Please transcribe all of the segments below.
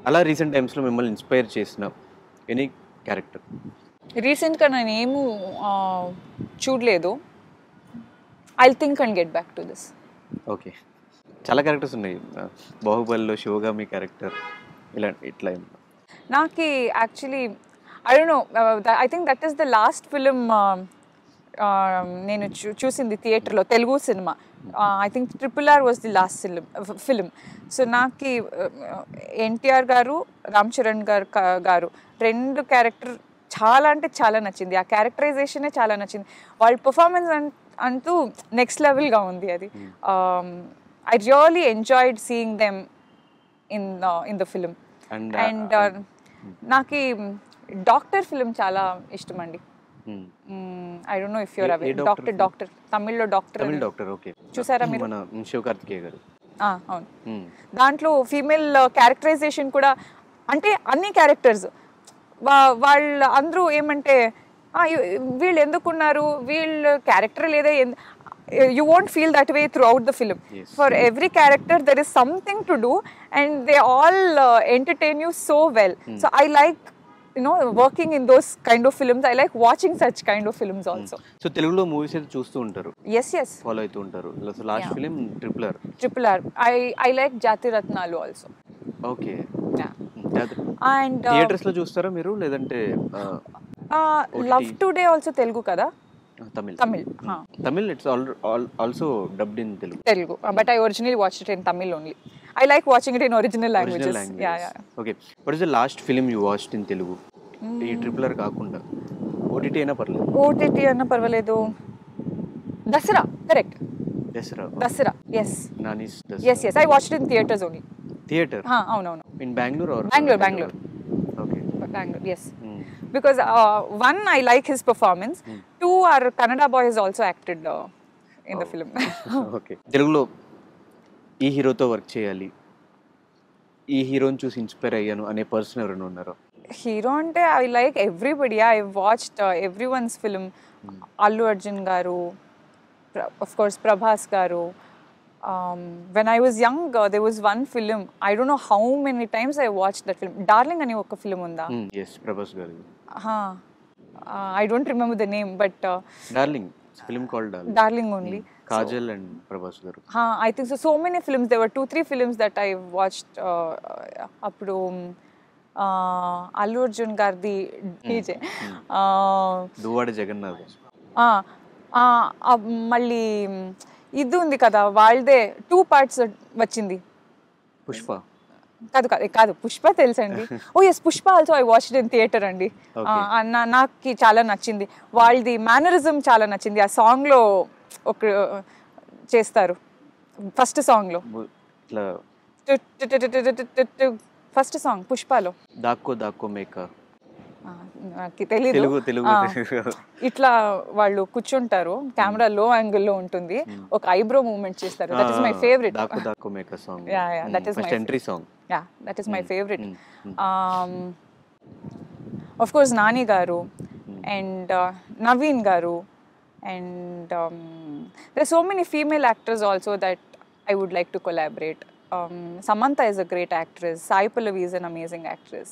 అలా రీసెంట్ టైమ్స్లో మిమ్మల్ని ఇన్స్పైర్ చేసిన ఎనీ క్యారెక్టర్? రీసెంట్గా నేను ఏమూ చూడలేదు. I think and get back to this. Okay, చాలా క్యారెక్టర్స్ ఉన్నాయి. బాహుబలిలో శివగామి క్యారెక్టర్ ఇట్లా నాకు actually I don't know, I think that is the last film నేను చూసింది థియేటర్లో, Telugu cinema. I think RRR was the last film. So నాకు ఎన్టీఆర్ గారు, రామ్ చరణ్ గారు రెండు క్యారెక్టర్ చాలా అంటే చాలా నచ్చింది. ఆ క్యారెక్టరైజేషనే చాలా నచ్చింది. వాళ్ళ పర్ఫార్మెన్స్ అంటూ నెక్స్ట్ లెవెల్గా ఉంది. అది I really enjoyed seeing them in the film. And నాకు డాక్టర్ ఫిలిం చాలా ఇష్టం అండి. I don't know if you're aware. Doctor తమిళ్లో డాక్టర్. ఓకే, చూసారా మీరు? మన శివకార్తికేయ గారు. అవును. దాంట్లో ఫీమేల్ క్యారెక్టరైజేషన్ కూడా, అంటే అన్ని క్యారెక్టర్స్ వాళ్ళు అందరూ ఏమంటే వీళ్ళు ఎందుకున్నారు, వీళ్ళు క్యారెక్టర్ లేదా, you won't feel that way throughout the film. Yes. For every character there is something to do, and they all entertain you so well. So I like, you know, working in those kind of films. I like watching such kind of films also. So తెలుగులో movies అయితే చూస్తూ ఉంటారు? Yes. Follow అవుతూ ఉంటారు. Last film RRR. I like Jati Ratnalu also. Okay. Yeah. And theatres లో చూస్తారా మీరు, లేదంటే Love Today also Telugu kada? Tamil. It's also dubbed in Telugu. But I originally watched it in Tamil only. I like watching it in original languages. Yeah. Okay. What is the last film you watched in Telugu? ఈ RRR కాకుండా OTT అయినా పర్లేదు. OTT అయినా పర్వాలేదు. Dasara, correct. Dasara. Yes. Nani's Dasara. Yes. I watched it in theaters only. Theater? అవును. In Bangalore or? Bangalore. Okay. Bangalore, yes. Because one, I like his performance. Two, our Kannada boy has also acted in the film. Okay. తెలుగులో ఈ హీరోతో work చేయాలి, ఈ హీరోని చూసి inspire అయ్యాను అనే పర్సన్ ఎవరైనా ఉన్నారా? హీరో అంటే I like everybody. I watched every once film. Allu Arjun గారు, ఆఫ్ కోర్స్ ప్రభాస్ గారు. When I was young, there was one film. I don't know how many times I watched that film. Darling అని ఒక film ఉందా? Yes, Prabhas గారు. I don't remember the name, but Darling, film called Darling only. Kajal and Prabhas గారు. I think so many films. There were 2-3 films that I watched. అప్పుడు అల్లు అర్జున్ గారిది DJ Duvvada Jagannadh. మళ్ళీ ఇది ఉంది కదా, వాళ్ళదే 2 parts వచ్చింది. పుష్ప కాదు పుష్ప తెలుసండి. Yes, Pushpa also I watched in theatre అండి. నాకు చాలా నచ్చింది. వాళ్ళది మేనరిజం చాలా నచ్చింది. ఆ సాంగ్ లో ఒక చేస్తారు, ఫస్ట్ సాంగ్ లో, ఫస్ట్ సాంగ్ పుష్పలో దాక్కో మేక. తెలీదు. ఇట్లా వాళ్ళు కూర్చుంటారు, కెమెరా లో యాంగిల్లో ఉంటుంది, ఒక ఐబ్రో మూవ్మెంట్ చేస్తారు. That is my favourite. That is my entry song. That is my favourite. Of course Nani గారు అండ్ నవీన్ గారు, and there are so many female actors also that I would like to collaborate. Samantha is a great actress. Sai Pallavi is an amazing actress.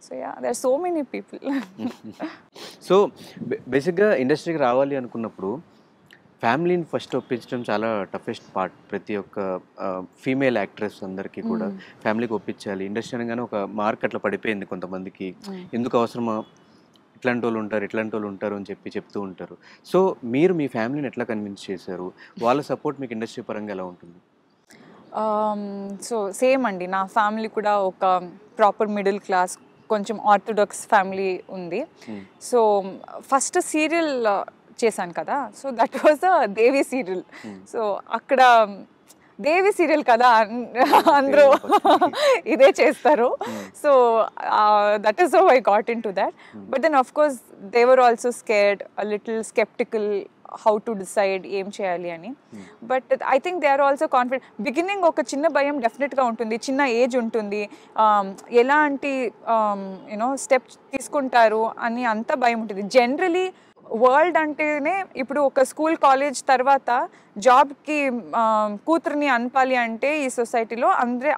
So yeah, there are so many people. So బేసిక్గా ఇండస్ట్రీకి రావాలి అనుకున్నప్పుడు ఫ్యామిలీని first ఒప్పించడం చాలా toughest part. ప్రతి ఒక్క female actress అందరికీ కూడా ఫ్యామిలీకి ఒప్పించాలి. ఇండస్ట్రీ అనగానే ఒక మార్క్ అట్లా పడిపోయింది కొంతమందికి. ఎందుకు అవసరమా, ఇట్లాంటి వాళ్ళు ఉంటారు అని చెప్తూ ఉంటారు. సో మీరు మీ ఫ్యామిలీని ఎట్లా కన్విన్స్ చేశారు? వాళ్ళ సపోర్ట్ మీకు ఇండస్ట్రీ పరంగా ఎలా ఉంటుంది? సో సేమ్ అండి, నా ఫ్యామిలీ కూడా ఒక ప్రాపర్ మిడిల్ క్లాస్, కొంచెం ఆర్థోడాక్స్ ఫ్యామిలీ ఉంది. సో ఫస్ట్ సీరియల్ చేశాను కదా, so that was the Devi serial. So అక్కడ దేవి సీరియల్ కదా, అందరూ ఇదే చేస్తారు. So that is how I got into that. But then of course they were also scared, a little sceptical how to decide ఏం చేయాలి అని. But I think they are also confident. Beginning ఒక చిన్న భయం డెఫినెట్గా ఉంటుంది, చిన్న age ఉంటుంది, ఎలాంటి యూనో స్టెప్ తీసుకుంటారు అని అంత భయం ఉంటుంది. జనరలీ వరల్డ్ అంటేనే ఇప్పుడు ఒక స్కూల్ కాలేజ్ తర్వాత జాబ్కి కూతుర్ని అనిపాలి అంటే ఈ సొసైటీలో అందరే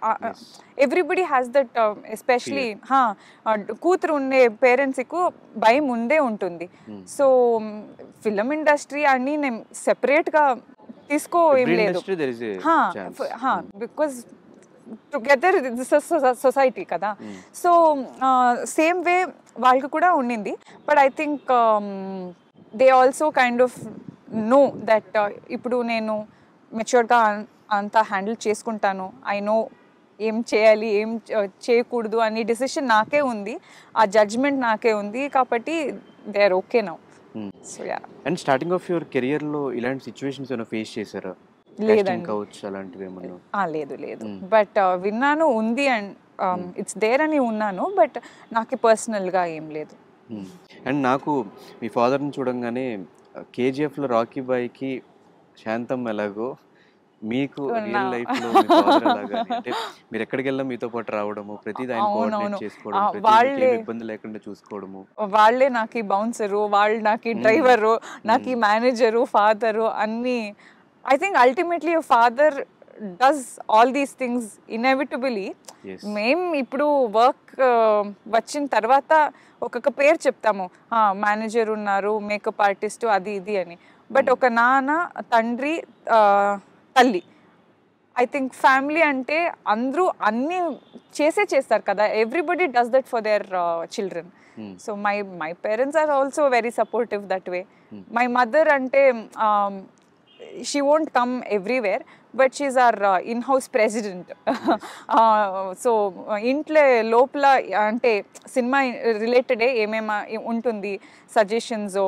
ఎవ్రీబడి హ్యాస్ దట్ ఎస్పెషలీ కూతురు ఉండే పేరెంట్స్కు భయం ఉండే ఉంటుంది. సో ఫిలిం ఇండస్ట్రీ అని నేను సెపరేట్గా తీసుకో ఏం లేదు, బికాజ్ టుగెదర్ సొసైటీ కదా. సో సేమ్ వే వాళ్ళకి కూడా ఉండింది. But I think they also kind of know that ఇప్పుడు నేను మెచ్యూర్డ్గా అంతా హ్యాండిల్ చేసుకుంటాను, ఐ నో ఏం చేయాలి ఏం చేయకూడదు అని డిసిషన్ నాకే ఉంది, ఆ జడ్జ్మెంట్ నాకే ఉంది, కాబట్టి they are okay now. So yeah. And starting of your కెరియర్లో ఇలాంటి సిచ్యువేషన్స్ ఏమైనా ఫేస్ చేశారా? లేదండి, అలాంటివి ఏమన్నా? లేదు లేదు, బట్ విన్నాను ఉంది అండ్ ఇట్స్ దేర్ అని ఉన్నాను, బట్ నాకు పర్సనల్గా ఏం లేదు. అండ్ నాకు మీ ఫాదర్ని చూడంగానే కేజీఎఫ్లో రాకీ బాయ్కి శాంతం ఎలాగో మీకు రియల్ లైఫ్లో అంటే మీరు ఎక్కడికి వెళ్ళినా మీతో పాటు రావడము, ప్రతిదీ ఆయన కోఆర్డినేట్ చేసుకోవడం, వాళ్ళే ఇబ్బంది లేకుండా చూసుకోవడము, వాళ్ళే నాకు బౌన్సరు, వాళ్ళు నాకు డ్రైవరు, నాకు మేనేజరు, ఫాదరు అన్నీ. I think ultimately a father does all these things inevitably. మేము ఇప్పుడు వర్క్ వచ్చిన తర్వాత ఒక్కొక్క పేరు చెప్తాము, మేనేజర్ ఉన్నారు, మేకప్ ఆర్టిస్ట్, అది ఇది అని. బట్ ఒక నాన్న, తండ్రి, తల్లి, ఐ థింక్ ఫ్యామిలీ అంటే అందరూ అన్నీ చేస్తారు కదా. Everybody does that for their children. So my parents are also very supportive that way. My mother అంటే she won't come everywhere, but she's our in-house president. So ఇంట్లో లోపల అంటే సినిమా రిలేటెడే ఏమేమి ఉంటుంది, సజెషన్స్,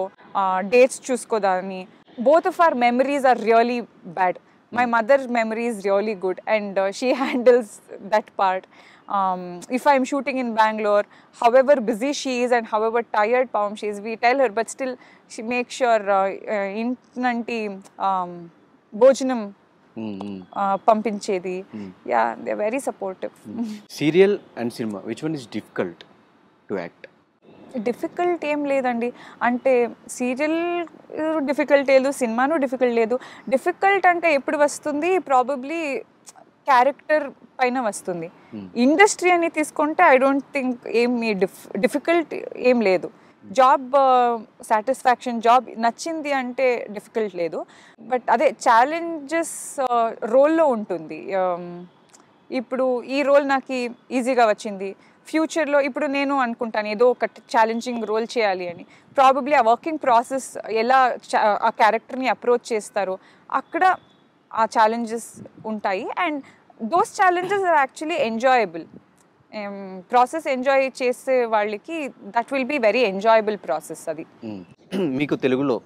డేట్స్ చూసుకోదాన్ని. Both of our memories are really bad. My mother's memory is really good and she handles that part. If I'm shooting in Bangalore, however busy she is and however tired she is, we tell her, but still she makes sure intanti భోజనం పంపించేది. Yeah, they're very supportive. Serial and cinema, which one is difficult to act? Difficult ఏం లేదండి, అంటే serial difficult లేదు, సినిమాను difficult లేదు. Difficult అంటే ఎప్పుడు వస్తుంది, ప్రాబబ్లీ క్యారెక్టర్ పైన వస్తుంది. ఇండస్ట్రీ అని తీసుకుంటే ఐ డోంట్ థింక్ ఏమి డిఫికల్ట్ ఏం లేదు. జాబ్ సాటిస్ఫాక్షన్, జాబ్ నచ్చింది అంటే డిఫికల్ట్ లేదు. బట్ అదే ఛాలెంజెస్ రోల్లో ఉంటుంది. ఇప్పుడు ఈ రోల్ నాకు ఈజీగా వచ్చింది, ఫ్యూచర్లో ఇప్పుడు నేను అనుకుంటాను ఏదో ఒక ఛాలెంజింగ్ రోల్ చేయాలి అని. ప్రాబబ్లీ ఆ వర్కింగ్ ప్రాసెస్ ఎలా ఆ క్యారెక్టర్ని అప్రోచ్ చేస్తారో అక్కడ ఆ ఛాలెంజెస్ ఉంటాయి. And those challenges are actually enjoyable. Process enjoy చేసే వాళ్ళకి that will be very enjoyable process. అది మీకు తెలుగులో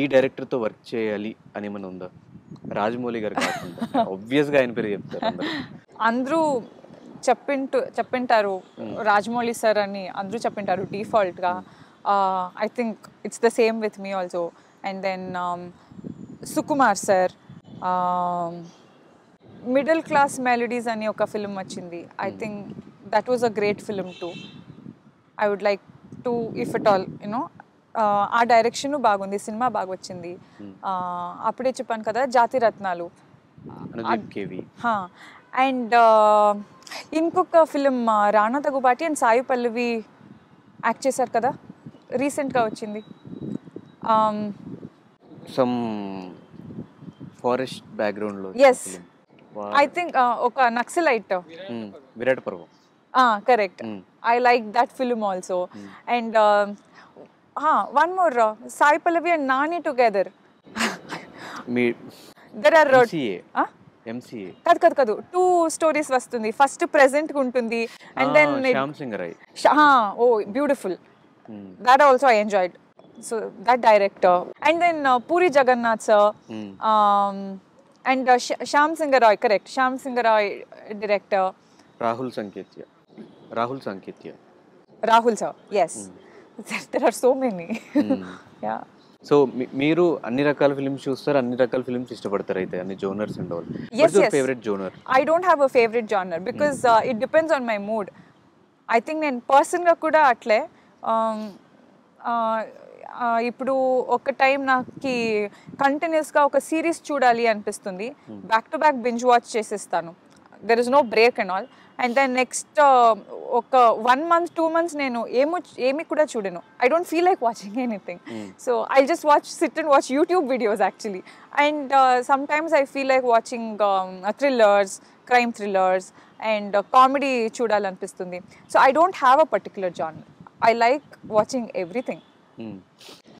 ఈ డైరెక్టర్తో వర్క్ చేయాలి అని ఏమైనా ఉందా? రాజమౌళి గారు కాకుండా ఆబ్వియస్గా ఆయన పేరు చెప్తారు అందరూ. చెప్పింటారు రాజమౌళి సార్ అని అందరూ చెప్పింటారు డిఫాల్ట్గా. I think it's the same with me also. And then Sukumar sir, middle class melodies అని ఒక ఫిలిం వచ్చింది. I think that was a great film too. I would like to if it all you know. ఆ direction బాగుంది, cinema బాగా వచ్చింది. అప్పుడే చెప్పాను కదా జాతిరత్నాలు. అండ్ ఇంకొక film Rana Daggubati and Sai Pallavi act చేశారు కదా, రీసెంట్గా వచ్చింది. సమ్ ఫారెస్ట్ బ్యాక్గ్రౌండ్ లో. ఎస్, ఐ థింక్ ఒక naxalite. Virata Parvam. Correct. I like that film also. And one more, Sai Pallavi and Nani together. There are కాదు 2 స్టోరీస్ వస్తుంది. ఫస్ట్ ప్రెసెంట్ ఉంటుంది and then Shyam Singh Roy. Oh beautiful, that also I enjoyed. So that director. And then Puri Jagannadh sir and Shyam Singh Roy. Correct, Shyam Singh Roy director. Rahul Sankrityan. Rahul sir, yes. There are so many. Yeah. So మీరు అన్ని రకాల films చూస్తారు, అన్ని రకాల films ఇష్టపడతారు అయితే, అన్ని genres and all. Yes, yes. Favourite genre? I don't have a favorite genre because it depends on my mood. I think నేను పర్సన్గా కూడా అట్లే. ఇప్పుడు ఒక టైం నాకు కంటిన్యూస్గా ఒక సిరీస్ చూడాలి అనిపిస్తుంది, back to back binge watch చేసేస్తాను, there is no break and all. And then next ఒక 1 month 2 months నేను ఏమి కూడా చూడను. I don't feel like watching anything. So I just sit and watch YouTube videos actually. And sometimes I feel like watching thrillers, crime thrillers and comedy చూడాలనిపిస్తుంది. So I don't have a particular genre. I like watching everything.